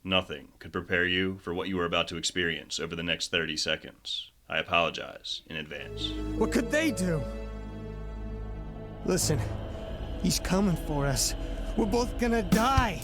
Nothing could prepare you for what you are about to experience over the next 30 seconds. I apologize in advance. What could they do? Listen, he's coming for us. We're both gonna die.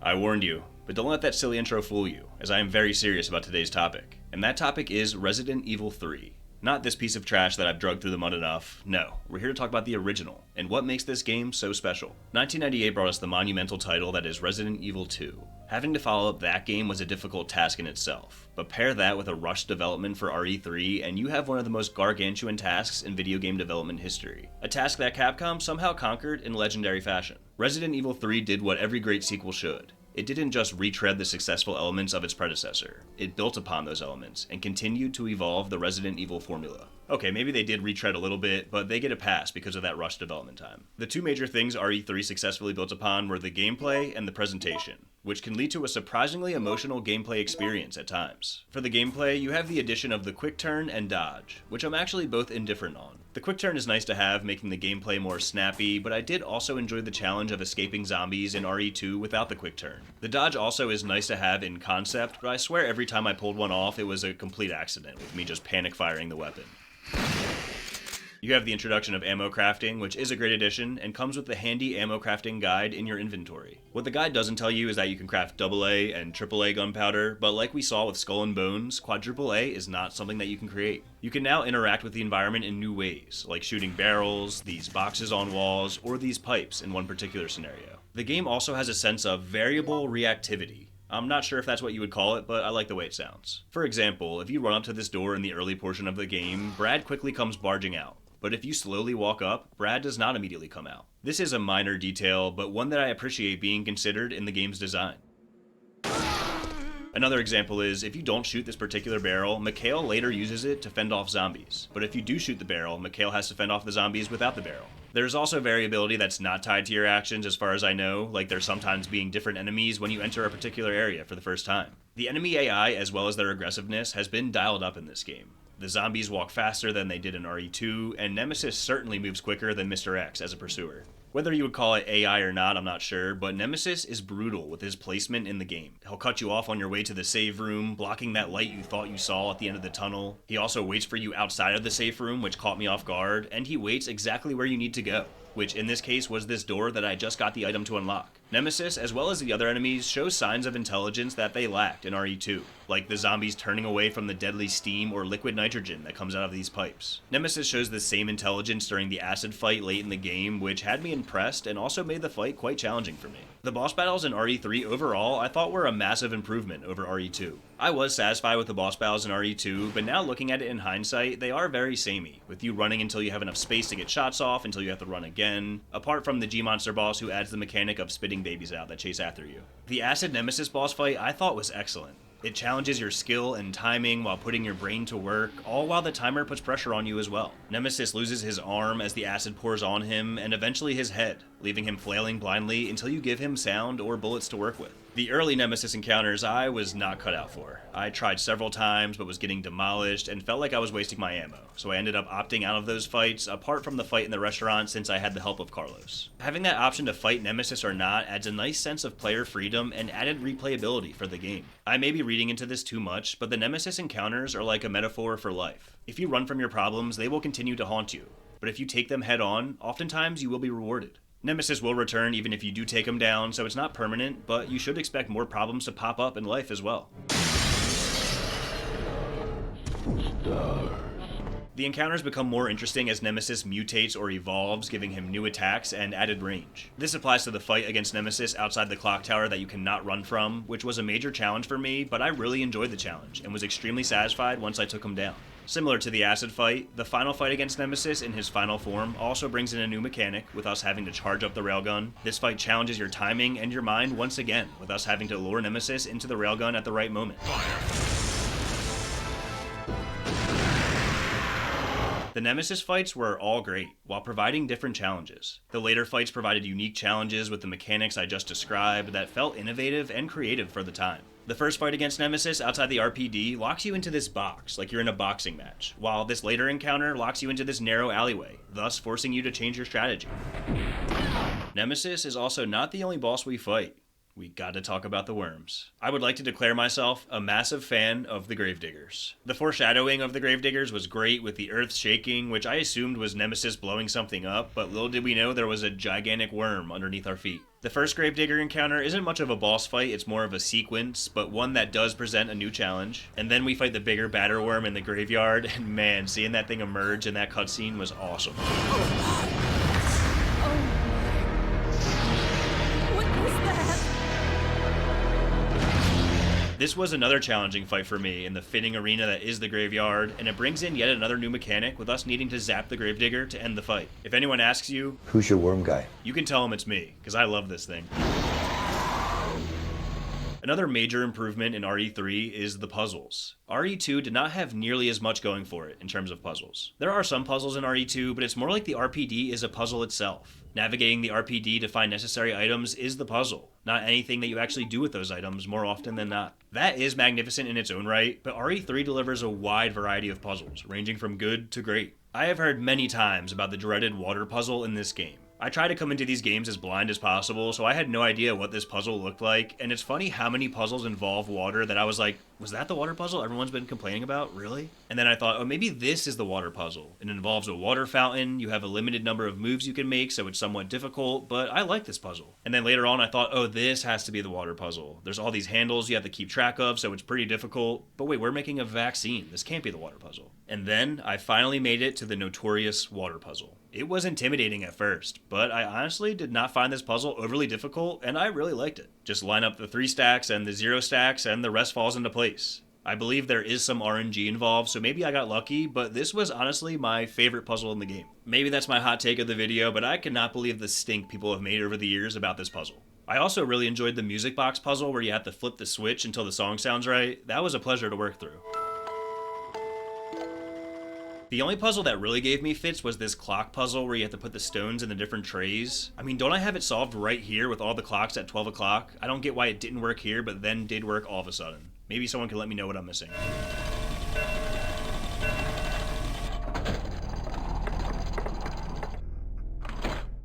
I warned you, but don't let that silly intro fool you, as I am very serious about today's topic. And that topic is Resident Evil 3. Not this piece of trash that I've drugged through the mud enough. No, we're here to talk about the original, and what makes this game so special. 1998 brought us the monumental title that is Resident Evil 2. Having to follow up that game was a difficult task in itself, but pair that with a rushed development for RE3 and you have one of the most gargantuan tasks in video game development history. A task that Capcom somehow conquered in legendary fashion. Resident Evil 3 did what every great sequel should. It didn't just retread the successful elements of its predecessor, it built upon those elements and continued to evolve the Resident Evil formula. Okay, maybe they did retread a little bit, but they get a pass because of that rushed development time. The two major things RE3 successfully built upon were the gameplay and the presentation, which can lead to a surprisingly emotional gameplay experience at times. For the gameplay, you have the addition of the quick turn and dodge, which I'm actually both indifferent on. The quick turn is nice to have, making the gameplay more snappy, but I did also enjoy the challenge of escaping zombies in RE2 without the quick turn. The dodge also is nice to have in concept, but I swear every time I pulled one off, it was a complete accident, with me just panic firing the weapon. You have the introduction of ammo crafting, which is a great addition, and comes with the handy ammo crafting guide in your inventory. What the guide doesn't tell you is that you can craft AA and AAA gunpowder, but like we saw with Skull and Bones, quadruple A is not something that you can create. You can now interact with the environment in new ways, like shooting barrels, these boxes on walls, or these pipes in one particular scenario. The game also has a sense of variable reactivity. I'm not sure if that's what you would call it, but I like the way it sounds. For example, if you run up to this door in the early portion of the game, Brad quickly comes barging out. But if you slowly walk up, Brad does not immediately come out. This is a minor detail, but one that I appreciate being considered in the game's design. Another example is, if you don't shoot this particular barrel, Mikhail later uses it to fend off zombies. But if you do shoot the barrel, Mikhail has to fend off the zombies without the barrel. There's also variability that's not tied to your actions as far as I know, like there sometimes being different enemies when you enter a particular area for the first time. The enemy AI, as well as their aggressiveness, has been dialed up in this game. The zombies walk faster than they did in RE2, and Nemesis certainly moves quicker than Mr. X as a pursuer. Whether you would call it AI or not, I'm not sure, but Nemesis is brutal with his placement in the game. He'll cut you off on your way to the save room, blocking that light you thought you saw at the end of the tunnel. He also waits for you outside of the safe room, which caught me off guard, and he waits exactly where you need to go, which in this case was this door that I just got the item to unlock. Nemesis, as well as the other enemies, show signs of intelligence that they lacked in RE2, like the zombies turning away from the deadly steam or liquid nitrogen that comes out of these pipes. Nemesis shows the same intelligence during the acid fight late in the game, which had me impressed and also made the fight quite challenging for me. The boss battles in RE3 overall I thought were a massive improvement over RE2. I was satisfied with the boss battles in RE2, but now looking at it in hindsight, they are very samey, with you running until you have enough space to get shots off, until you have to run again, apart from the G-Monster boss who adds the mechanic of spitting babies out that chase after you. The Acid Nemesis boss fight I thought was excellent. It challenges your skill and timing while putting your brain to work, all while the timer puts pressure on you as well. Nemesis loses his arm as the acid pours on him, and eventually his head, leaving him flailing blindly until you give him sound or bullets to work with. The early Nemesis encounters I was not cut out for. I tried several times but was getting demolished and felt like I was wasting my ammo, so I ended up opting out of those fights, apart from the fight in the restaurant since I had the help of Carlos. Having that option to fight Nemesis or not adds a nice sense of player freedom and added replayability for the game. I may be reading into this too much, but the Nemesis encounters are like a metaphor for life. If you run from your problems, they will continue to haunt you, but if you take them head on, oftentimes you will be rewarded. Nemesis will return even if you do take him down, so it's not permanent, but you should expect more problems to pop up in life as well. The encounters become more interesting as Nemesis mutates or evolves, giving him new attacks and added range. This applies to the fight against Nemesis outside the clock tower that you cannot run from, which was a major challenge for me, but I really enjoyed the challenge and was extremely satisfied once I took him down. Similar to the acid fight, the final fight against Nemesis in his final form also brings in a new mechanic, with us having to charge up the railgun. This fight challenges your timing and your mind once again, with us having to lure Nemesis into the railgun at the right moment. The Nemesis fights were all great, while providing different challenges. The later fights provided unique challenges with the mechanics I just described that felt innovative and creative for the time. The first fight against Nemesis outside the RPD locks you into this box, like you're in a boxing match, while this later encounter locks you into this narrow alleyway, thus forcing you to change your strategy. Nemesis is also not the only boss we fight. We gotta talk about the worms. I would like to declare myself a massive fan of the Gravediggers. The foreshadowing of the Gravediggers was great with the earth shaking, which I assumed was Nemesis blowing something up, but little did we know there was a gigantic worm underneath our feet. The first Gravedigger encounter isn't much of a boss fight, it's more of a sequence, but one that does present a new challenge. And then we fight the bigger batter worm in the graveyard, and man, seeing that thing emerge in that cutscene was awesome. This was another challenging fight for me in the fitting arena that is the graveyard, and it brings in yet another new mechanic with us needing to zap the Gravedigger to end the fight. If anyone asks you, "Who's your worm guy?" you can tell them it's me, because I love this thing. Another major improvement in RE3 is the puzzles. RE2 did not have nearly as much going for it in terms of puzzles. There are some puzzles in RE2, but it's more like the RPD is a puzzle itself. Navigating the RPD to find necessary items is the puzzle, not anything that you actually do with those items more often than not. That is magnificent in its own right, but RE3 delivers a wide variety of puzzles, ranging from good to great. I have heard many times about the dreaded water puzzle in this game. I try to come into these games as blind as possible, so I had no idea what this puzzle looked like, and it's funny how many puzzles involve water that I was like, was that the water puzzle everyone's been complaining about? Really? And then I thought, oh, maybe this is the water puzzle. It involves a water fountain, you have a limited number of moves you can make, so it's somewhat difficult, but I like this puzzle. And then later on I thought, oh, this has to be the water puzzle. There's all these handles you have to keep track of, so it's pretty difficult, but wait, we're making a vaccine. This can't be the water puzzle. And then I finally made it to the notorious water puzzle. It was intimidating at first, but I honestly did not find this puzzle overly difficult, and I really liked it. Just line up the 3 stacks and the 0 stacks, and the rest falls into place. I believe there is some RNG involved, so maybe I got lucky, but this was honestly my favorite puzzle in the game. Maybe that's my hot take of the video, but I cannot believe the stink people have made over the years about this puzzle. I also really enjoyed the music box puzzle where you have to flip the switch until the song sounds right. That was a pleasure to work through. The only puzzle that really gave me fits was this clock puzzle where you have to put the stones in the different trays. I mean, don't I have it solved right here with all the clocks at 12 o'clock? I don't get why it didn't work here, but then did work all of a sudden. Maybe someone can let me know what I'm missing.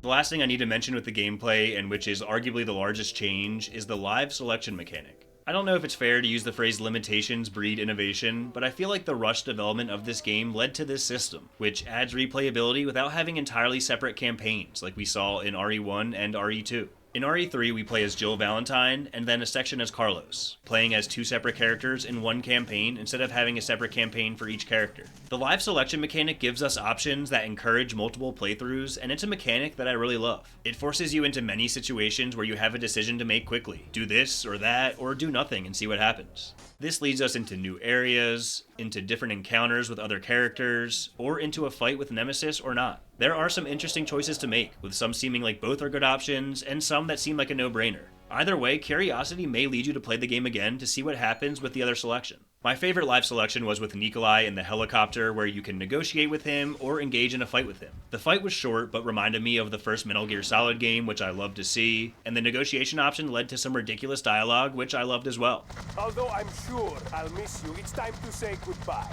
The last thing I need to mention with the gameplay, and which is arguably the largest change, is the live selection mechanic. I don't know if it's fair to use the phrase limitations breed innovation, but I feel like the rushed development of this game led to this system, which adds replayability without having entirely separate campaigns like we saw in RE1 and RE2. In RE3, we play as Jill Valentine, and then a section as Carlos, playing as 2 separate characters in one campaign instead of having a separate campaign for each character. The live selection mechanic gives us options that encourage multiple playthroughs, and it's a mechanic that I really love. It forces you into many situations where you have a decision to make quickly. Do this or that, or do nothing and see what happens. This leads us into new areas, into different encounters with other characters, or into a fight with Nemesis or not. There are some interesting choices to make, with some seeming like both are good options, and some that seem like a no-brainer. Either way, curiosity may lead you to play the game again to see what happens with the other selection. My favorite live selection was with Nikolai in the helicopter, where you can negotiate with him or engage in a fight with him. The fight was short, but reminded me of the first Metal Gear Solid game, which I loved to see, and the negotiation option led to some ridiculous dialogue, which I loved as well. Although I'm sure I'll miss you, it's time to say goodbye.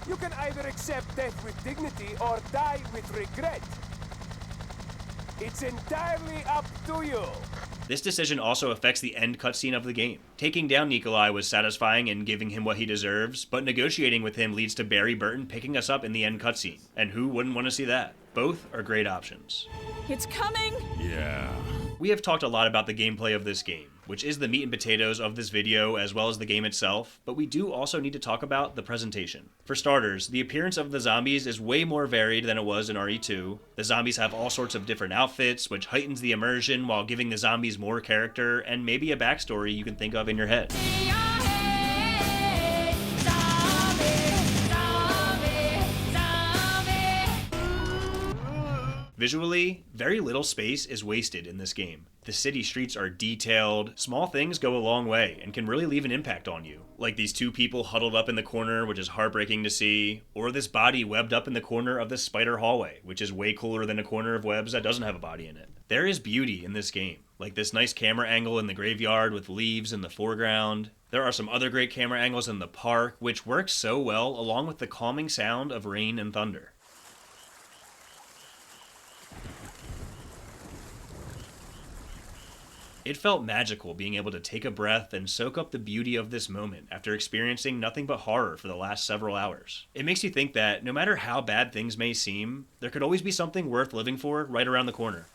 You can either accept death with dignity or die with regret. It's entirely up to you. This decision also affects the end cutscene of the game. Taking down Nikolai was satisfying and giving him what he deserves, but negotiating with him leads to Barry Burton picking us up in the end cutscene. And who wouldn't want to see that? Both are great options. It's coming! Yeah. We have talked a lot about the gameplay of this game, which is the meat and potatoes of this video as well as the game itself, but we do also need to talk about the presentation. For starters, the appearance of the zombies is way more varied than it was in RE2. The zombies have all sorts of different outfits, which heightens the immersion while giving the zombies more character and maybe a backstory you can think of in your head. Visually, very little space is wasted in this game. The city streets are detailed, small things go a long way and can really leave an impact on you. Like these two people huddled up in the corner, which is heartbreaking to see, or this body webbed up in the corner of this spider hallway, which is way cooler than a corner of webs that doesn't have a body in it. There is beauty in this game, like this nice camera angle in the graveyard with leaves in the foreground. There are some other great camera angles in the park, which works so well along with the calming sound of rain and thunder. It felt magical being able to take a breath and soak up the beauty of this moment after experiencing nothing but horror for the last several hours. It makes you think that no matter how bad things may seem, there could always be something worth living for right around the corner.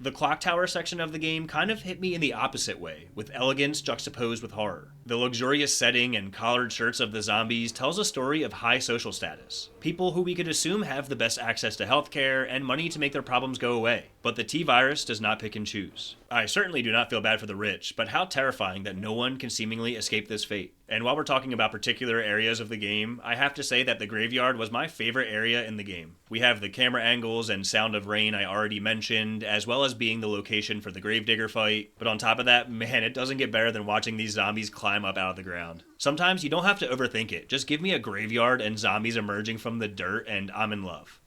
The clock tower section of the game kind of hit me in the opposite way, with elegance juxtaposed with horror. The luxurious setting and collared shirts of the zombies tells a story of high social status. People who we could assume have the best access to healthcare and money to make their problems go away. But the T-Virus does not pick and choose. I certainly do not feel bad for the rich, but how terrifying that no one can seemingly escape this fate. And while we're talking about particular areas of the game, I have to say that the graveyard was my favorite area in the game. We have the camera angles and sound of rain I already mentioned, as well as being the location for the gravedigger fight. But on top of that, man, it doesn't get better than watching these zombies climb up out of the ground. Sometimes you don't have to overthink it. Just give me a graveyard and zombies emerging from the dirt and I'm in love.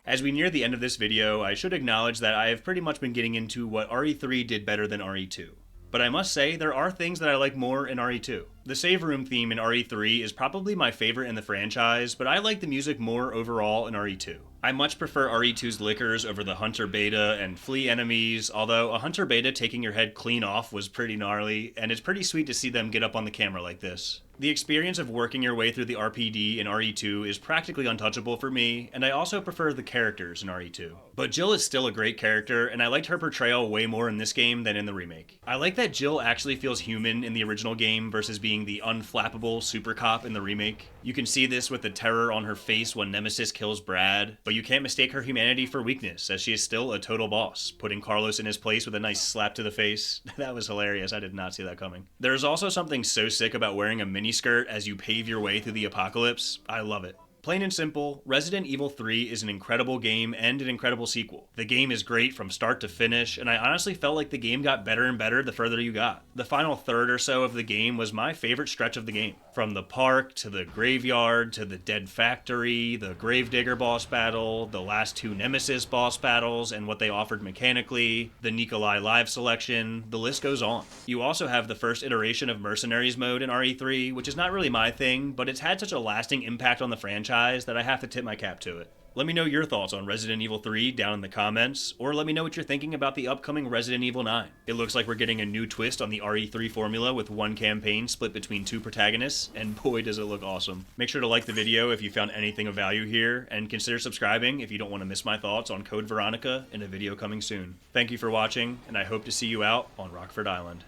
As we near the end of this video, I should acknowledge that I have pretty much been getting into what RE3 did better than RE2. But I must say, there are things that I like more in RE2. The save room theme in RE3 is probably my favorite in the franchise, but I like the music more overall in RE2. I much prefer RE2's lickers over the Hunter Beta and Flea enemies, although a Hunter Beta taking your head clean off was pretty gnarly, and it's pretty sweet to see them get up on the camera like this. The experience of working your way through the RPD in RE2 is practically untouchable for me, and I also prefer the characters in RE2. But Jill is still a great character, and I liked her portrayal way more in this game than in the remake. I like that Jill actually feels human in the original game versus being the unflappable super cop in the remake. You can see this with the terror on her face when Nemesis kills Brad, but you can't mistake her humanity for weakness, as she is still a total boss, putting Carlos in his place with a nice slap to the face. That was hilarious, I did not see that coming. There's also something so sick about wearing a miniskirt as you pave your way through the apocalypse. I love it. Plain and simple, Resident Evil 3 is an incredible game and an incredible sequel. The game is great from start to finish, and I honestly felt like the game got better and better the further you got. The final third or so of the game was my favorite stretch of the game. From the park, to the graveyard, to the dead factory, the gravedigger boss battle, the last two Nemesis boss battles, and what they offered mechanically, the Nikolai live selection, the list goes on. You also have the first iteration of Mercenaries mode in RE3, which is not really my thing, but it's had such a lasting impact on the franchise that I have to tip my cap to it. Let me know your thoughts on Resident Evil 3 down in the comments, or let me know what you're thinking about the upcoming Resident Evil 9. It looks like we're getting a new twist on the RE3 formula with one campaign split between two protagonists, and boy does it look awesome. Make sure to like the video if you found anything of value here, and consider subscribing if you don't want to miss my thoughts on Code Veronica in a video coming soon. Thank you for watching, and I hope to see you out on Rockford Island.